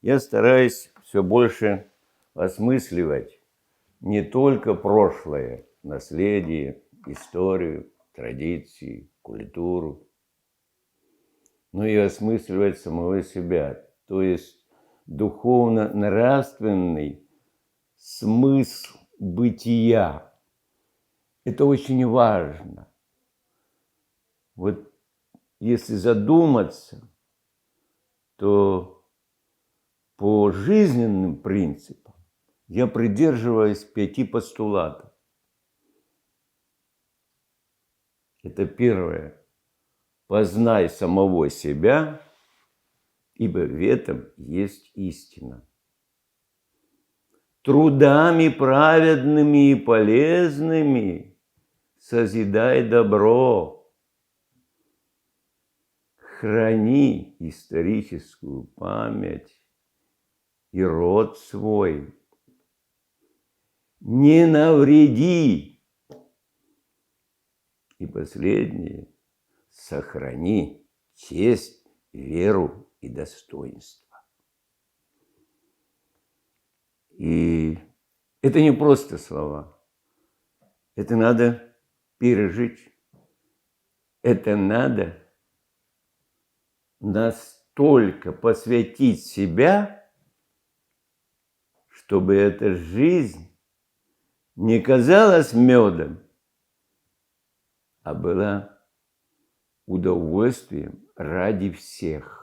я стараюсь все больше осмысливать не только прошлое, наследие, историю, традиции, культуру, но и осмысливать самого себя, то есть духовно-нравственный смысл бытия. Это очень важно. Вот если задуматься, то по жизненным принципам я придерживаюсь 5 постулатов. Это первое. Познай самого себя, ибо в этом есть истина. Трудами праведными и полезными созидай добро. Храни историческую память и род свой. Не навреди. И последнее. Сохрани честь, веру и достоинство. И это не просто слова. Это надо пережить. Это надо настолько посвятить себя, чтобы эта жизнь не казалась медом, а была удовольствием ради всех.